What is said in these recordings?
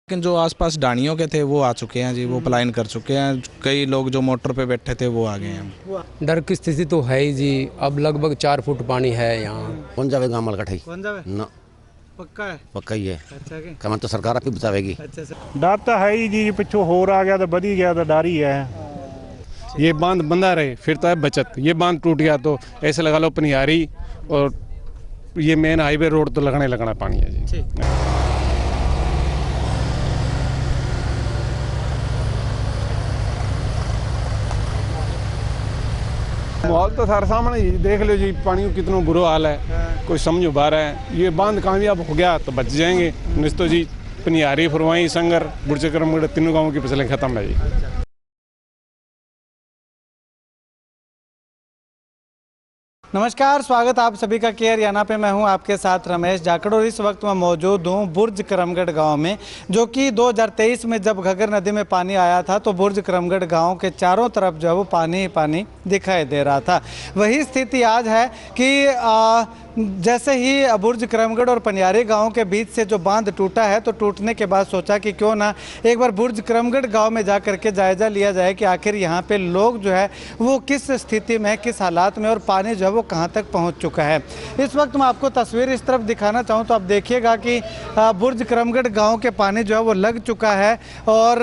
लेकिन जो आसपास डाणियों के थे वो आ चुके हैं जी, वो पलायन कर चुके हैं। कई लोग जो मोटर पे बैठे थे वो आ गए हैं। डर की स्थिति तो है ही जी। अब लगभग 4 फुट पानी है यहाँ। कौन जावे गाँव कठाई कौन जावे? ना पक्का है। पक्का ही है। अच्छा के कमन तो सरकार भी बचावेगी। अच्छा सर। डर तो है ही जी, पिछों होर आ गया तो बढ़ी गया तो डर ही है। ये बांध बंधा रहे फिर तो है बचत। ये बांध टूट गया तो ऐसे लगा लो पनिहारी और ये मेन हाईवे रोड तो लगना पानी है जी। माहौल तो सारे सामने ही देख लो जी, पानी का कितना बुरा हाल है, कोई समझ बाहर है। ये बांध कामयाब हो गया तो बच जाएंगे, नहीं तो जी पनिहारी फरवाई संगर बुरचक्रम तीनों गाँव की फसलें खत्म है जी। नमस्कार, स्वागत आप सभी का केयर याना पे। मैं हूं आपके साथ रमेश जाखड़ और इस वक्त मैं मौजूद हूं बुर्ज करमगढ़ गांव में, जो कि 2023 में जब घग्गर नदी में पानी आया था तो बुर्ज करमगढ़ गांव के चारों तरफ जो है वो पानी ही पानी दिखाई दे रहा था। वही स्थिति आज है कि जैसे ही बुर्ज करमगढ़ और पनियारी गांव के बीच से जो बांध टूटा है तो टूटने के बाद सोचा कि क्यों ना एक बार बुर्ज करमगढ़ गांव में जा करके जायजा लिया जाए कि आखिर यहाँ पे लोग जो है वो किस स्थिति में, किस हालात में और पानी जो है वो कहाँ तक पहुँच चुका है। इस वक्त मैं आपको तस्वीर इस तरफ दिखाना चाहूँ तो आप देखिएगा कि बुर्ज करमगढ़ गाँव के पानी जो है वो लग चुका है और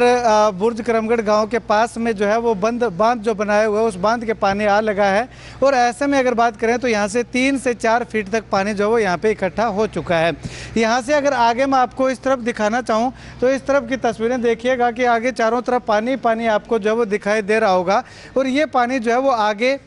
बुर्ज करमगढ़ गाँव के पास में जो है वो बांध जो बनाया हुआ है उस बांध के पानी आ लगा है। और ऐसे में अगर बात करें तो यहाँ से 3 से 4 फीट तक पानी जो है वो यहाँ पे इकट्ठा हो चुका है। यहाँ से अगर आगे मैं आपको इस तरफ दिखाना चाहूँ तो इस तरफ की तस्वीरें देखिएगा कि आगे चारों तरफ पानी पानी आपको जो है वो दिखाई दे रहा होगा। और ये पानी जो है वो आगे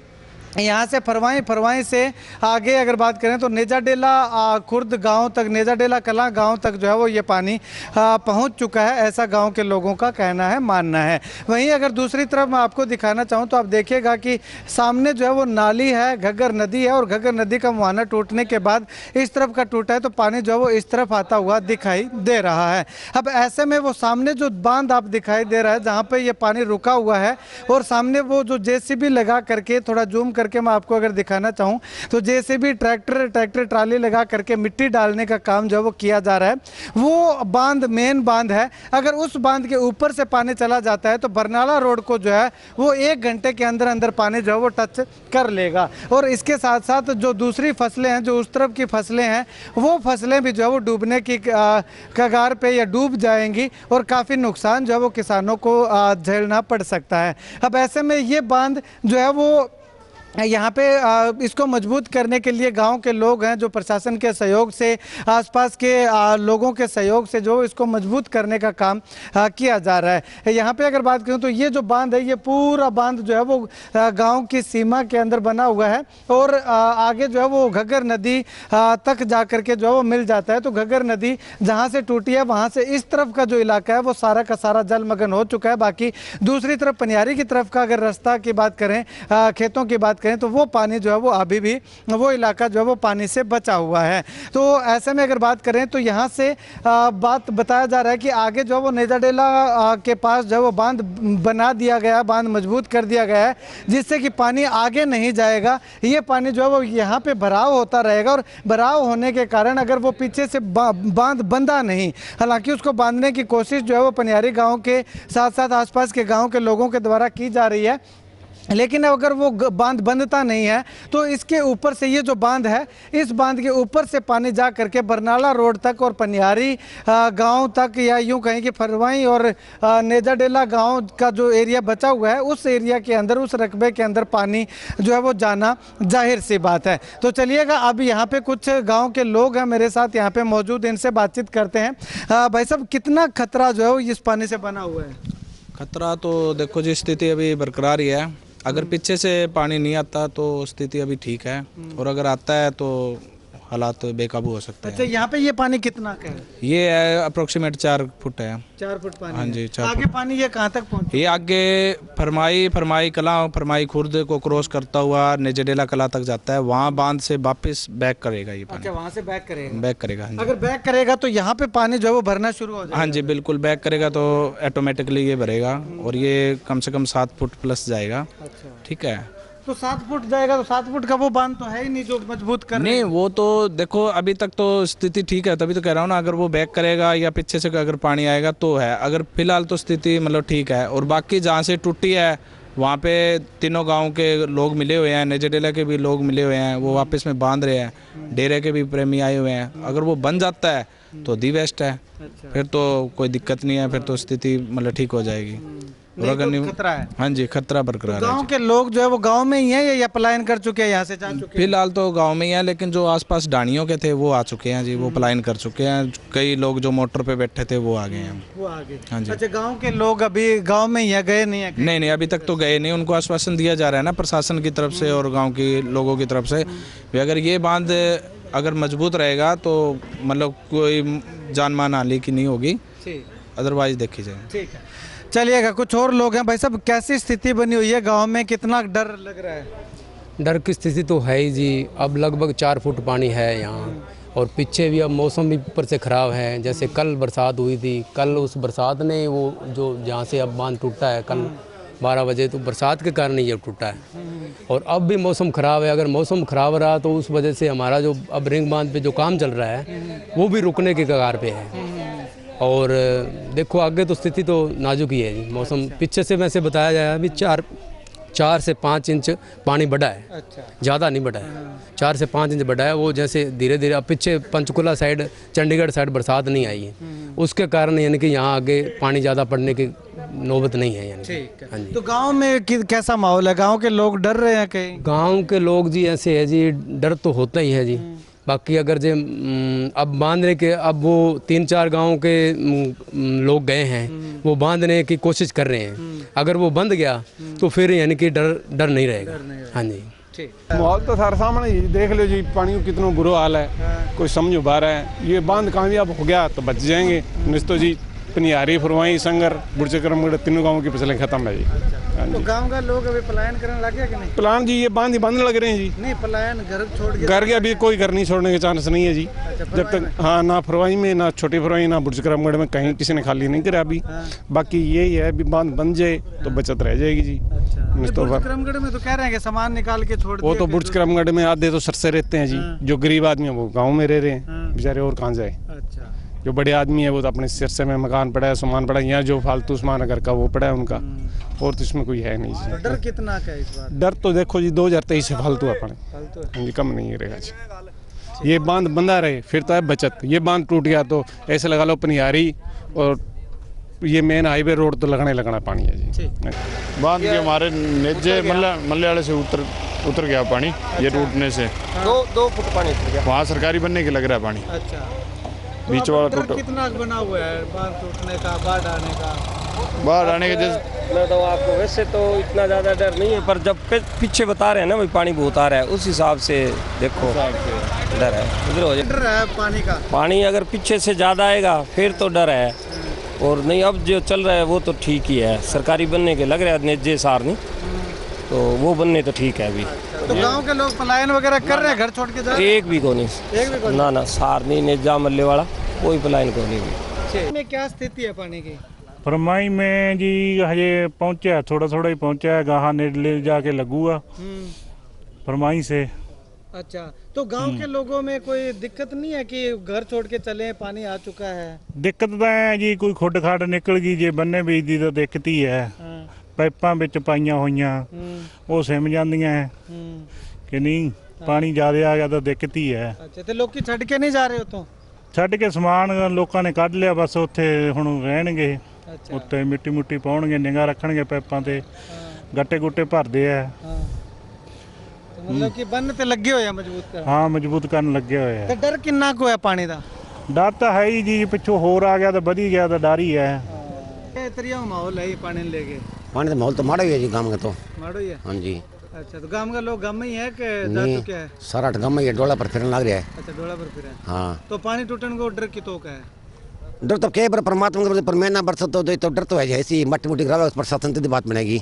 यहाँ से फरवाई से आगे अगर बात करें तो नेजाडेला खुर्द गांव तक, नेजाडेला कलां गांव तक जो है वो ये पानी पहुँच चुका है, ऐसा गांव के लोगों का कहना है, मानना है। वहीं अगर दूसरी तरफ मैं आपको दिखाना चाहूँ तो आप देखिएगा कि सामने जो है वो नाली है, घग्गर नदी है और घग्गर नदी का मुहाना टूटने के बाद इस तरफ का टूटा है तो पानी जो है वो इस तरफ आता हुआ दिखाई दे रहा है। अब ऐसे में वो सामने जो बांध आप दिखाई दे रहा है जहाँ पर ये पानी रुका हुआ है और सामने वो जो JCB लगा करके, थोड़ा जूम करके मैं आपको अगर दिखाना चाहूँ तो JCB ट्रैक्टर ट्राली लगा करके मिट्टी डालने का काम जो वो किया जा रहा है। वो बांध मेन बांध है। अगर उस बांध के ऊपर से पानी चला जाता है तो बरनाला रोड को जो है वो 1 घंटे के अंदर अंदर पानी जो है वो टच कर लेगा। और इसके साथ साथ जो दूसरी फसलें हैं, जो उस तरफ की फसलें हैं, वो फसलें भी जो है वो डूबने की कगार पे या डूब जाएंगी और काफ़ी नुकसान जो है वो किसानों को झेलना पड़ सकता है। अब ऐसे में ये बांध जो है वो यहाँ पे इसको मजबूत करने के लिए गांव के लोग हैं जो प्रशासन के सहयोग से, आसपास के लोगों के सहयोग से जो इसको मजबूत करने का काम किया जा रहा है। यहाँ पे अगर बात करूँ तो ये जो बांध है, ये पूरा बांध जो है वो गांव की सीमा के अंदर बना हुआ है और आगे जो है वो घग्गर नदी तक जा कर के जो है वो मिल जाता है। तो घग्गर नदी जहाँ से टूटी है वहाँ से इस तरफ का जो इलाका है वो सारा का सारा जलमग्न हो चुका है। बाकी दूसरी तरफ पनियारी की तरफ का अगर रास्ता की बात करें, खेतों की बात करें तो वो पानी जो है वो अभी भी वो इलाका जो है वो पानी से बचा हुआ है। तो ऐसे में अगर बात करें तो यहाँ से बात बताया जा रहा है कि आगे जो है वो नेजाडेला के पास जो है वो बांध बना दिया गया, बांध मजबूत कर दिया गया है जिससे कि पानी आगे नहीं जाएगा। ये पानी जो है वो यहाँ पे भराव होता रहेगा और भराव होने के कारण अगर वो पीछे से बांध बंधा नहीं, हालांकि उसको बांधने की कोशिश जो है वो पनियारी गाँव के साथ साथ आसपास के गाँव के लोगों के द्वारा की जा रही है, लेकिन अगर वो बांध बंधता नहीं है तो इसके ऊपर से ये जो बांध है, इस बांध के ऊपर से पानी जा करके बरनाला रोड तक और पनियारी गांव तक, या यूं कहें कि फरवाई और नेजाडेला गांव का जो एरिया बचा हुआ है उस एरिया के अंदर, उस रकबे के अंदर पानी जो है वो जाना जाहिर सी बात है। तो चलिएगा अब यहाँ पे कुछ गाँव के लोग हैं मेरे साथ यहाँ पे मौजूद, इनसे बातचीत करते हैं। भाई साहब, कितना खतरा जो है वो इस पानी से बना हुआ है? खतरा तो देखो जी, स्थिति अभी बरकरार ही है। अगर पीछे से पानी नहीं आता तो स्थिति अभी ठीक है और अगर आता है तो हालात बेकाबू हो सकते हैं। अच्छा, यहाँ पे ये पानी कितना का है? ये है अप्रोक्सीमेट 4 फुट है। 4 फुट पानी? हाँ जी, 4 आगे फुट। पानी ये कहाँ तक पहुँच? ये आगे फरमाई कलां, फरमाई खुर्द को क्रॉस करता हुआ नेजाडेला कला तक जाता है। वहाँ बांध से वापस बैक करेगा ये पानी। अच्छा, वहाँ से बैक करेगा? बैक करेगा, हाँ जी। अगर बैक करेगा तो यहाँ पे पानी जो है वो भरना शुरू हो जाएगा? हाँ जी, बिल्कुल बैक करेगा तो ऑटोमेटिकली ये भरेगा और ये कम से कम 7 फुट प्लस जाएगा। अच्छा, ठीक है। तो 7 फुट जाएगा तो 7 फुट का वो बांध तो है ही नहीं जो मजबूत कर नहीं वो तो देखो अभी तक तो स्थिति ठीक है, तभी तो कह रहा हूँ ना, अगर वो बैक करेगा या पीछे से अगर पानी आएगा तो है, अगर फिलहाल तो स्थिति मतलब ठीक है। और बाकी जहाँ से टूटी है वहाँ पे तीनों गांव के लोग मिले हुए हैं, नेजेडेला के भी लोग मिले हुए हैं, वो वापस में बांध रहे हैं, डेरे के भी प्रेमी आए हुए हैं। अगर वो बन जाता है तो दी बेस्ट है, फिर तो कोई दिक्कत नहीं है, फिर तो स्थिति मतलब ठीक हो जाएगी। और अगर नहीं, खतरा है। हाँ जी खतरा बरकरार है। गांव के लोग जो है वो गांव में ही है या पलायन कर चुके हैं, यहाँ से जा चुके हैं? फिलहाल तो गांव में ही है, लेकिन जो आसपास डाणियों के थे वो आ चुके हैं जी, वो पलायन कर चुके हैं। कई लोग जो मोटर पे बैठे थे वो आ गए हैं। वो आगे। हाँ जी। अच्छा, गांव के लोग अभी गांव में ही है, गए नहीं है? नहीं नहीं, अभी तक तो गए नहीं। उनको आश्वासन दिया जा रहा है ना प्रशासन की तरफ से और गांव के लोगों की तरफ से भी अगर ये बांध अगर मजबूत रहेगा तो मतलब कोई जान मान हानि की नहीं होगी, अदरवाइज देखी जाए। ठीक है, चलिएगा कुछ और लोग हैं। भाई साहब, कैसी स्थिति बनी हुई है गांव में, कितना डर लग रहा है? डर की स्थिति तो है ही जी। अब लगभग 4 फुट पानी है यहाँ, और पीछे भी अब मौसम भी ऊपर से ख़राब है। जैसे कल बरसात हुई थी, कल उस बरसात ने वो जो जहाँ से अब बांध टूटा है कल 12 बजे, तो बरसात के कारण ये टूटा है। और अब भी मौसम ख़राब है। अगर मौसम ख़राब रहा तो उस वजह से हमारा जो अब रिंग बांध पे जो काम चल रहा है वो भी रुकने के कगार पे है। और देखो आगे तो स्थिति तो नाजुक ही है जी। मौसम पीछे से वैसे बताया जाए अभी 4 से 5 इंच पानी बढ़ा है। अच्छा, ज़्यादा नहीं बढ़ा है, 4 से 5 इंच बढ़ा है। वो जैसे धीरे धीरे अब पीछे पंचकुला साइड, चंडीगढ़ साइड बरसात नहीं आई है, उसके कारण यानी कि यहाँ आगे पानी ज़्यादा पड़ने की नौबत नहीं है यानी। ठीक है। हाँ जी। तो गांव में कैसा माहौल है? गांव के लोग डर रहे हैं कहीं? गांव के लोग जी ऐसे है जी, डर तो होता ही है जी। बाकी अगर जो अब बांधने के, अब वो 3-4 गांव के लोग गए हैं, वो बांधने की कोशिश कर रहे हैं। अगर वो बंद गया तो फिर यानी कि डर नहीं रहेगा। हाँ जी। माहौल तो सारा सामने ही देख लो जी, पानी का कितना बुरा हाल है, कोई समझो बाहर है। ये बांध कामयाब हो गया तो बच जाएंगे, नहीं तो जी पनियारी, फुरवाई, संगर, बुरचक्रमगढ़ तीनों गाँव की फसलें खत्म है जी। तो गांव का लोग अभी पलायन करने लगे कि नहीं? प्लान जी ये बांध ही बांधने लग रहे हैं जी। नहीं, पलायन घर छोड़ के घर के अभी कोई घर नहीं छोड़ने के चांस नहीं है जी। जब तक हाँ, ना फुरवाई में, ना छोटी फुरवाई, ना बुरचक्रमगढ़ में कहीं किसी ने खाली नहीं करा अभी। बाकी यही है, अभी बांध बन जाए तो बचत रह जाएगी जी। बुरचक्रमगढ़ में तो कह रहे हैं कि सामान निकाल के छोड़ वो तो बुरचक्रमगढ़ में आधे तो सरसे रहते हैं जी। जो गरीब आदमी है वो गाँव में रह रहे हैं बेचारे, और कहाँ जाए। अच्छा, जो बड़े आदमी है वो तो अपने सिरसे में मकान पड़ा है, सामान पड़ा है, यहाँ जो फालतू सामान घर का वो पड़ा है उनका, और तो इसमें कोई है नहीं जी। तो डर कितना का है इस बार? डर तो देखो जी 2023 से फालतू है अपने, फालतू हाँ जी, कम नहीं रहेगा जी। ये बांध बंधा रहे फिर तो है बचत। ये बांध टूट गया तो ऐसे लगा लो पनियारी और ये मेन हाईवे रोड तो लगना पानी है जी। बांध के हमारे नेजे मल्ले वाले से उतर गया पानी, ये टूटने से 2 फुट पानी उतर गया। वहाँ सरकारी बनने के लग रहा है पानी। अच्छा, बीच वाला डर टूटा, कितना बना हुआ है बांध टूटने का, बाढ़ आने का? बाहर आने के जैसे मैं तो आपको वैसे तो इतना ज़्यादा डर नहीं है, पर जब पीछे बता रहे हैं ना भाई पानी बहुत आ रहा है, उस हिसाब से देखो डर है। इधर हो जाए, डर है पानी का? पानी अगर पीछे से ज़्यादा आएगा फिर तो डर है, और नहीं अब जो चल रहा है वो तो ठीक ही है। सरकारी बनने के लग रहा है नेजे सारनी, तो वो बनने तो ठीक है अभी। तो गांव के लोग पलायन वगैरह कर रहे हैं, घर छोड़ के जा रहे एक भी को नहीं, एक भी को नहीं? ना सारनी नेजा मल्ले वाला कोई पलायन को नहीं। में क्या स्थिति है पानी की? फरमाई में जी हजे पहुंचा, थोड़ा ही पहुंचा है, गाहा नेड़ले जाके लगूगा फरमाई से। अच्छा, तो गांव के लोगों में कोई दिक्कत नहीं है कि घर छोड़ के चले, पानी आ चुका है? दिक्कत तो है जी, कोई खुड खाड़ निकल गई जे बन्ने बीजदी तो दिक्कत ही है। पाइपां विच पाइयां होइयां वो सिम जांदियां है कि नहीं, पानी ज़्यादा आ गया तो दिक्कत ही है। अच्छा, तो लोग छੱਡ के नहीं जा रहे हो तो? ਛੱਡ ਕੇ ਸਮਾਨ ਲੋਕਾਂ ਨੇ ਕੱਢ ਲਿਆ, ਬਸ ਉੱਥੇ ਹੁਣ ਰਹਿਣਗੇ। ਅੱਛਾ, ਉੱਤੇ ਮਿੱਟੀ ਪਾਉਣਗੇ, ਨਿਗਾਹ ਰੱਖਣਗੇ ਪਾਈਪਾਂ ਤੇ, ਗੱਟੇ ਗੁੱਟੇ ਭਰਦੇ ਆ। तो मतलब कि बन ਤੇ ਲੱਗੇ ਹੋਏ ਆ ਮਜ਼ਬੂਤ ਕਰਨ? ਹਾਂ, ਮਜ਼ਬੂਤ ਕਰਨ ਲੱਗੇ ਹੋਏ ਤੇ ਆ। ਡਰ ਕਿੰਨਾ ਕੁ ਹੈ ਪਾਣੀ ਦਾ? ਡਰ ਤਾਂ ਹੈ ਹੀ ਜੀ, ਪਿੱਛੋਂ ਹੋਰ ਆ ਗਿਆ ਤਾਂ ਵਧੀ ਗਿਆ ਤਾਂ ਡਰ ਹੀ ਹੈ। ਇਹ ਤਰੀਆ ਮਾਹੌਲ ਹੈ ये पानी ले के? पानी का माहौल तो माड़ा ही है जी गाँव का तो। माड़ो ही है? हाँ जी। अच्छा, तो गांव का लोग गांव में ही है कि जा नहीं, चुके हैं? सारा गाँव में ये डोला पर फिरने लग रहा है। अच्छा, डोला पर फिर है। हाँ, तो पानी टूटने को डर कितों का है? डर तो कई बार परमात्मा के पर मैं ना बरसत तो डर तो है ऐसी मट्टी मुट्टी करा प्रशासन की बात बनेगी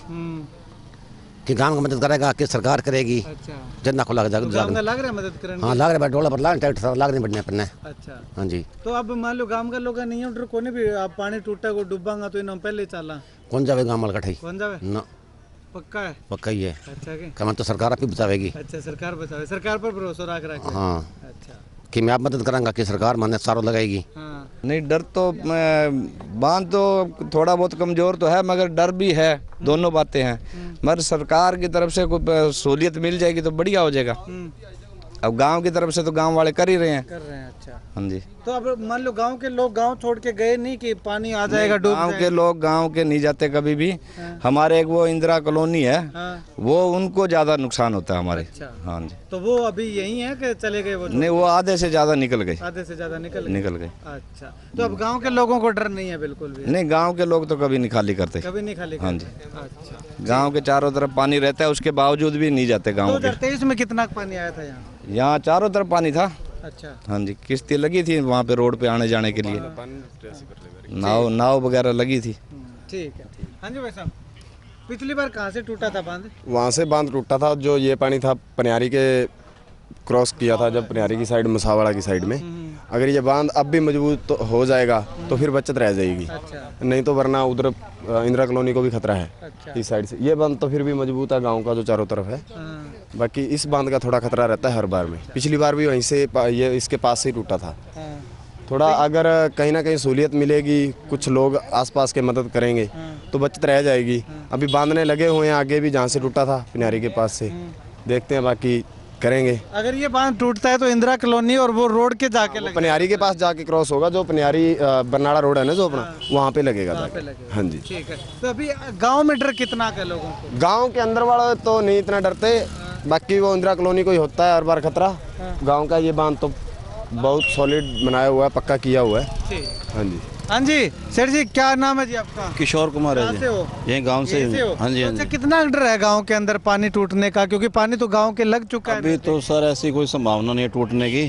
कि गाँव की मदद करेगा कि सरकार करेगी। अच्छा, जितना खुला तो गांव का लग रहा है मदद करने? हाँ, लग रहा है डोला पर लाग ट्रैक्टर लाग नहीं बढ़ने अपने। अच्छा, हाँ जी। तो अब मान लो गांव का लोग नहीं है डर कोने भी, आप पानी टूटा को डूबांगा तो इन्होंने पहले चला, कौन जावे गाँव वाला कठाई कौन जावे? ना। पक्का है? पक्का ही है। अच्छा के कमन तो सरकार आप ही बचावेगी। अच्छा, सरकार बचावे, सरकार पर भरोसा रख रहा है। हाँ, अच्छा कि मैं आप मदद करांगा कि सरकार माने सारों लगाएगी। हाँ। नहीं, डर तो बांध तो थोड़ा बहुत कमज़ोर तो है, मगर डर भी है, दोनों बातें हैं। मगर सरकार की तरफ से कोई सहूलियत मिल जाएगी तो बढ़िया हो जाएगा। अब गांव की तरफ से तो गांव वाले कर ही रहे हैं। अच्छा। हाँ जी। तो अब मान लो गांव के लोग गांव छोड़ के गए नहीं कि पानी आ जाएगा, डूब गांव के लोग गांव के नहीं जाते कभी भी। हमारे एक वो इंदिरा कॉलोनी है, वो उनको ज्यादा नुकसान होता है हमारे। अच्छा। हाँ जी। तो वो अभी यही है कि चले गए? वो नहीं, वो आधे से ज्यादा निकल गए। आधे से ज्यादा निकल गए। अच्छा, तो अब गांव के लोगों को डर नहीं है बिल्कुल भी? नहीं, गांव के लोग तो कभी नहीं खाली करते। कभी नहीं खाली? हाँ जी। अच्छा, गांव के चारों तरफ पानी रहता है, उसके बावजूद भी नहीं जाते गाँव के। 2023 में कितना पानी आया था यहाँ? यहाँ चारों तरफ पानी था। अच्छा। हाँ जी, किश्ती लगी थी वहाँ पे रोड पे आने जाने के लिए, नाव वगैरह लगी थी। ठीक है। हाँ जी भाई साहब, पिछली बार कहाँ से टूटा था बांध? वहाँ से बांध टूटा था, जो ये पानी था पनियारी के क्रॉस किया था, जब पनियारी की साइड मुसावाड़ा की साइड में। अगर ये बांध अब भी मजबूत तो हो जाएगा तो फिर बचत रह जाएगी। अच्छा। नहीं तो वरना उधर इंदिरा कॉलोनी को भी खतरा है। अच्छा। इस साइड से ये बांध तो फिर भी मजबूत है, गांव का जो चारों तरफ है। बाकी इस बांध का थोड़ा खतरा रहता है हर बार में। पिछली बार भी वहीं से ये इसके पास से ही टूटा था। थोड़ा अगर कहीं ना कहीं सहूलियत मिलेगी, कुछ लोग आसपास के मदद करेंगे तो बचत रह जाएगी। अभी बांधने लगे हुए हैं आगे भी, जहाँ से टूटा था पनियारी के पास से। देखते हैं, बाकी करेंगे। अगर ये बांध टूटता है तो इंदिरा कॉलोनी और वो रोड के जाके लगेगा? पनियारी के पास जाके क्रॉस होगा, जो पनियारी बरनाला रोड है ना जो अपना, वहाँ पे लगेगा जाके। हाँ जी। ठीक है। तो अभी गांव में डर कितना है लोगों को? गांव के अंदर वाले तो नहीं इतना डरते, बाकी वो इंदिरा कॉलोनी को ही होता है हर बार खतरा। गाँव का ये बांध तो बहुत सॉलिड बनाया हुआ है, पक्का किया हुआ है। हाँ जी। हाँ जी सर जी, क्या नाम है जी आपका? किशोर कुमार है जी। यही गांव से। हाँ जी। अच्छा, कितना डर है गांव के अंदर पानी टूटने का? क्योंकि पानी तो गांव के लग चुका है अभी तो सर ऐसी कोई संभावना नहीं है टूटने की।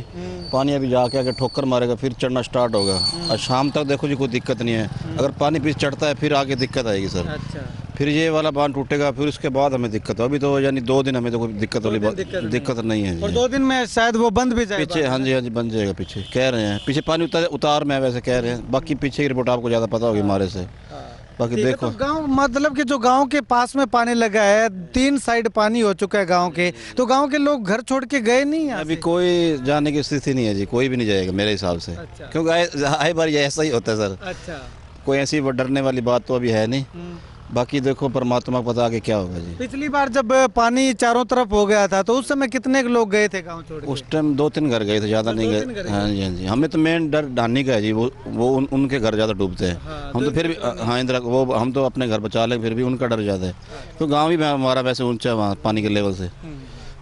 पानी अभी जाके आगे ठोकर मारेगा, फिर चढ़ना स्टार्ट होगा। और शाम तक देखो जी कोई दिक्कत नहीं है। अगर पानी पीछे चढ़ता है फिर आगे दिक्कत आएगी सर। अच्छा। फिर ये वाला बांध टूटेगा, फिर उसके बाद हमें दिक्कत हो। अभी तो यानी 2 दिन हमें तो कोई दिक्कत वाली दिक्कत नहीं है। और 2 दिन में शायद वो बंद भी जाएगा पीछे। हाँ जी, हाँ जी, बन जाएगा पीछे, कह रहे हैं। पीछे पानी उतार में वैसे कह रहे हैं, बाकी पीछे की रिपोर्ट आपको ज़्यादा पता होगी हमारे से। बाकी देखो, तो गांव मतलब कि जो गांव के पास में पानी लगा है, 3 साइड पानी हो चुका है गांव के, तो गांव के लोग घर छोड़ के गए नहीं? अभी कोई जाने की स्थिति नहीं है जी, कोई भी नहीं जाएगा मेरे हिसाब से। अच्छा। क्योंकि आए बार ये ऐसा ही होता है सर। अच्छा। कोई ऐसी डरने वाली बात तो अभी है नहीं। बाकी देखो परमात्मा को पता आगे क्या होगा जी। पिछली बार जब पानी चारों तरफ हो गया था तो उस समय कितने लोग गए थे गांव छोड़ के? उस टाइम 2-3 घर गए थे, ज़्यादा नहीं गए। हाँ जी, हाँ जी। हमें तो मेन डर ढानी का है जी, वो उनके घर ज़्यादा डूबते हैं। हम तो फिर भी हाँ इंदिरा, वो हम तो अपने घर बचा लें, फिर भी उनका डर ज़्यादा है। तो गाँव ही हमारा वैसे ऊँचा है वहाँ पानी के लेवल से।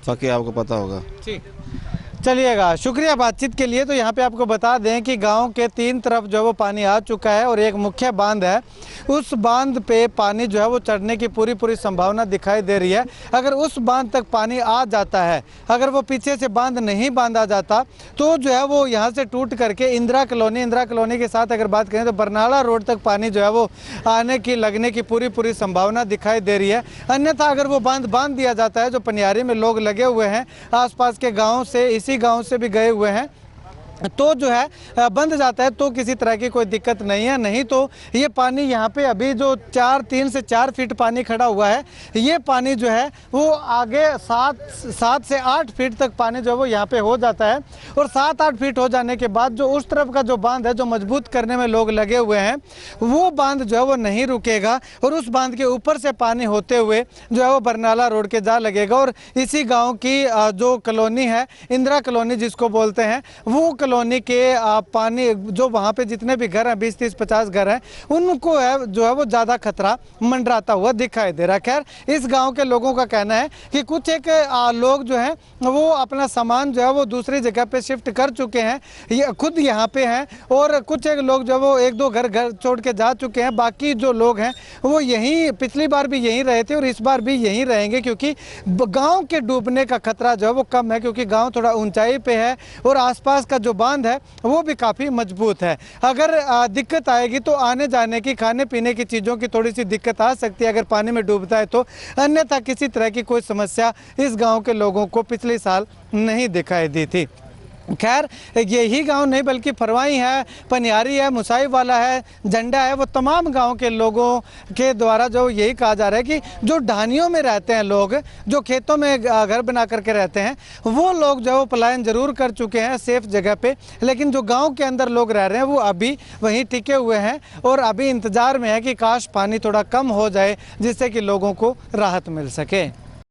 बाकी आपको पता होगा। ठीक, चलिएगा, शुक्रिया बातचीत के लिए। तो यहाँ पे आपको बता दें कि गांव के 3 तरफ जो है वो पानी आ चुका है और एक मुख्य बांध है, उस बांध पे पानी जो है वो चढ़ने की पूरी संभावना दिखाई दे रही है। अगर उस बांध तक पानी आ जाता है, अगर वो पीछे से बांध नहीं बांधा जाता तो जो है वो यहाँ से टूट करके इंदिरा कॉलोनी के साथ अगर बात करें तो बरनाला रोड तक पानी जो है वो आने की लगने की पूरी संभावना दिखाई दे रही है। अन्यथा अगर वो बांध दिया जाता है, जो पनियारी में लोग लगे हुए हैं आसपास के गाँव से, इसी गांव से भी गए हुए हैं, तो जो है बंद जाता है तो किसी तरह की कोई दिक्कत नहीं है। नहीं तो ये पानी यहाँ पे अभी जो 3 से 4 फीट पानी खड़ा हुआ है, ये पानी जो है वो आगे 7 से 8 फीट तक पानी जो है वो यहाँ पे हो जाता है। और 7-8 फीट हो जाने के बाद जो उस तरफ का जो बांध है, जो मजबूत करने में लोग लगे हुए हैं, वो बांध जो है वो नहीं रुकेगा और उस बांध के ऊपर से पानी होते हुए जो है वो बरनाला रोड के जा लगेगा। और इसी गाँव की जो कॉलोनी है, इंदिरा कॉलोनी जिसको बोलते हैं, वो कॉलोनी के पानी जो वहाँ पे जितने भी घर हैं, 20, 30, 50 घर हैं, उनको है जो है वो ज़्यादा खतरा मंडराता हुआ दिखाई दे रहा है। खैर, इस गांव के लोगों का कहना है कि कुछ एक लोग जो हैं वो अपना सामान जो है वो दूसरी जगह पे शिफ्ट कर चुके हैं, ये खुद यहाँ पे हैं, और कुछ एक लोग जो है वो 1-2 घर छोड़ के जा चुके हैं। बाकी जो लोग हैं वो यहीं, पिछली बार भी यहीं रहे थे और इस बार भी यहीं रहेंगे, क्योंकि गाँव के डूबने का खतरा जो है वो कम है, क्योंकि गाँव थोड़ा ऊंचाई पे है और आसपास का जो बांध है वो भी काफ़ी मजबूत है। अगर दिक्कत आएगी तो आने जाने की, खाने पीने की चीज़ों की थोड़ी सी दिक्कत आ सकती है अगर पानी में डूबता है तो, अन्यथा किसी तरह की कोई समस्या इस गांव के लोगों को पिछले साल नहीं दिखाई दी थी। खैर यही गांव नहीं बल्कि फरवाई है, पनियारी है, मुसाई वाला है, झंडा है, वो तमाम गांव के लोगों के द्वारा जो यही कहा जा रहा है कि जो ढानियों में रहते हैं लोग, जो खेतों में घर बना करके रहते हैं, वो लोग जो है पलायन जरूर कर चुके हैं सेफ जगह पे, लेकिन जो गांव के अंदर लोग रह रहे हैं वो अभी वहीं टिके हुए हैं और अभी इंतज़ार में है कि काश पानी थोड़ा कम हो जाए जिससे कि लोगों को राहत मिल सके।